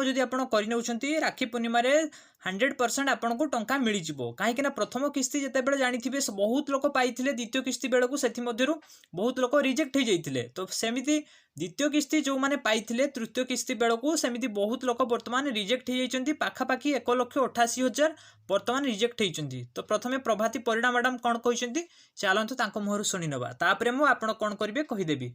जदि आप कर राखी पूर्णिम 100% आपको टंका मिल जाव कहीं प्रथम किस्ती जिते जानी बहुत लोग पाई द्वितीय किस्ती बेलू से बहुत लोग रिजेक्ट हो जाते तो सेमती द्वितीय किस्ती जो मैंने पाई तृतीय किस्ती बेलू सेमती बहुत लोग बर्तमान रिजेक्ट हो पाखापाखि 1,88,000 बर्तमान रिजेक्ट होती तो प्रथम प्रभाती परिणा मैडम कौन कहते चलतु मुहर शुणी नवा तापर मुझे कौन करेंगे कहीदेवी।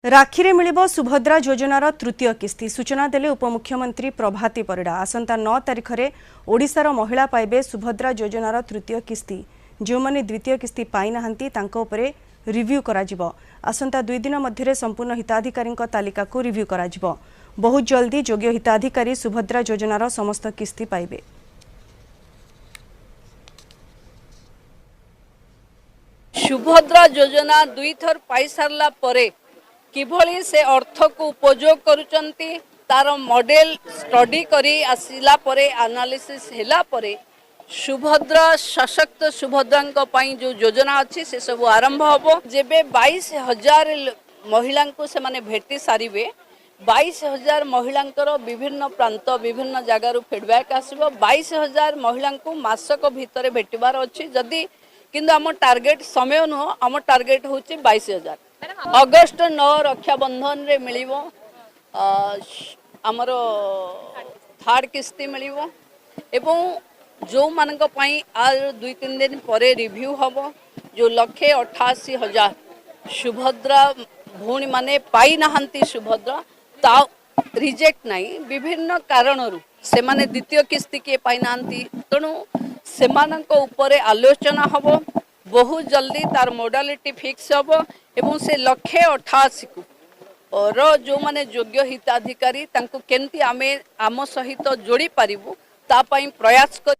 राखी रे मिलिबो सुभद्रा योजनार तृतीय किस्ती सूचना देले उपमुख्यमंत्री प्रभाती परिडा आसंता 9 तारिख रे ओडिशार महिला पाइबे सुभद्रा योजनार तृतीय किस्ती जो माने द्वितीय किस्ती पाई नाहंती तांको उपरे रिव्यू करा जिवो आसंता 2 दिन मध्यरे संपूर्ण हिताधिकारी तालिका को रिव्यू करा जिवो बहुत जल्दी योग्य हिताधिकारी सुभद्रा योजनार समस्त किस्ती पाइबे। सुभद्रा योजना 2 थर पाई सारला परे किभली से अर्थ को उपयोग करुचंती तार मॉडल स्टडी करी आसिला परे एनालिसिस हैला परे सुभद्रा सशक्त सुभद्रा पई जो योजना अच्छी से सब आरंभ होबो जेबे 22,000 महिला को से माने भेटी सारिबे 22,000 महिला विभिन्न प्रांत विभिन्न जगार फीडबैक आसीबो 22,000 महिला को मासक भितर भेटबार अच्छी जदि किंतु आम टार्गेट समय नुह आम टार्गेट होची 22,000 अगस्ट 9 रक्षाबंधन रे मिलिबो आमर थर्ड किस्ती मिलिबो एवं जो मानक पई आ 2-3 दिन परे रिव्यू हबो जो 1,88,000 सुभद्रा भूणी माने पाई नाहंती सुभद्रा ता रिजेक्ट नहीं विभिन्न कारणरू से माने द्वितीय किस्ती के पाई नाहंती तणु सेमानक उपरे आलोचना हबो बहुत जल्दी तार मोडालिटी फिक्स हबो एवं से 1,88,000 को और जो माने योग्य हिताधिकारी तांको केंती आमे आम सहित जोड़ी पारिबु ता पई प्रयास कर।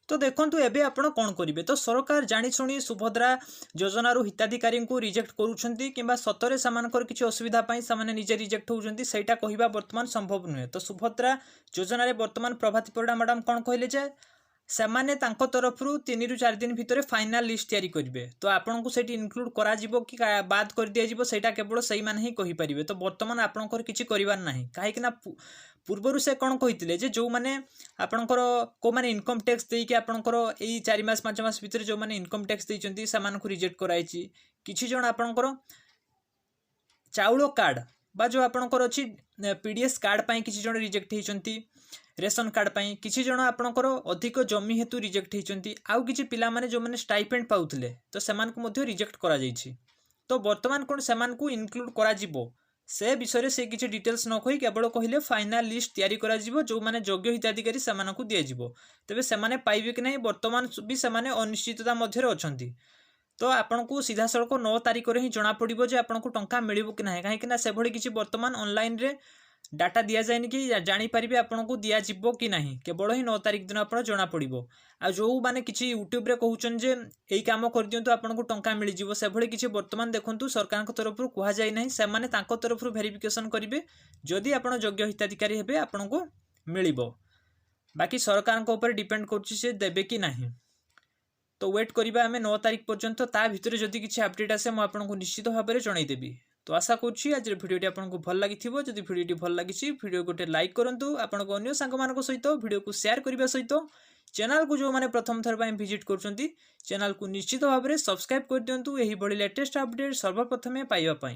तो देखो एबे आपण कौन करेंगे तो सरकार जानी शुणी सुभद्रा योजनार हिताधिकारी को रिजेक्ट करुँच कि सतरे से किसी असुविधा से निजे रिजेक्ट होती सहीटा कहवा बर्तमान संभव नुहे तो सुभद्रा योजन बर्तमान प्रभाती परिडा मैडम कौन कहले जे सेमाने तांको तरफरु 3 ରୁ 4 दिन भितर फाइनल लिस्ट तैयारी करेंगे तो आपन को सेठी इनक्लूड करा जिवो कि बाद कर दिया जिवो सेटा केवल सही माने ही कहि परिबे तो वर्तमान आपनकर किछि करिवार नाही काहे कि ना पूर्वरु से कौन कही जो मैंने आपणकर को मैंने इनकम टैक्स देकी आपणकर एई 4 मास 5 मास भितर जो मैंने इनकम टैक्स देइचंती सामानकु रिजेक्ट कराइछि किछि जण आपणकर चाउल कार्ड बा जो आपणकर अछि पीडीएस कार्ड पई किछि जण रिजेक्ट हेचंती रेशन कार्ड पई किछि जण आपणकर अधिक जमी हेतु रिजेक्ट हेचंती आउ किछि पिला माने जो माने स्टाइपेंड पाउथिले तो सेमानकु मध्ये रिजेक्ट करा जाइछि तो वर्तमान कोन सेमानकु इनक्लूड करा जिवो से विषय से किसी डिटेल्स न कही केवल कहले फाइनल लिस्ट तैयारी करा जिवो जो माने योग्य हिताधिकारी सेमानकु दिया जिवो तबे सेमाने पाइबे कि नहीं वर्तमान भी सेमाने अनिश्चितता मध्यरे अछंती तो आपनको सीधा सड़क 9 तारिख रे ही जना पड़िबो जे आपनको टंका मिलिबो कि नाही काहे कि ना से भली किछि वर्तमान ऑनलाइन रे डाटा दिया जाए कि जानी पारिबे आपनको दिया जिवो कि नाही केवल ही 9 तारिख दिन आपन जना पड़िबो आ जो माने किछि यूट्यूब रे कहउचन जे एई काम कर दियंतु आपनको टंका मिल जिवो से भली किछि वर्तमान देखंतु सरकार को तरफ रु कुहा जाय नाही से माने तांको तरफ रु वेरिफिकेशन करिवे जदि आपन योग्य हिताधिकारी हेबे आपनको मिलिबो बाकी सरकार को ऊपर डिपेंड करछि से देबे कि नाही तो वेट करिबा हमें 9 तारिख पर्यंत ता भितरे जदि किछि अपडेट आसे म आपनको निश्चित भाव में जणाई देबी तो आशा करुँची आज भिडियोटी आपको भल लगी जदि भिडियोटी भल लगी भिडियो गोटे लाइक करूँ आपको अन्य सांग सहित भिडियो को शेयर करने सहित चैनल को जो मैंने प्रथम थर विजिट कर चैनल को निश्चित भाव में सब्सक्राइब कर दिंतु यही लेटेस्ट अपडेट सर्वप्रथमे पाइबा।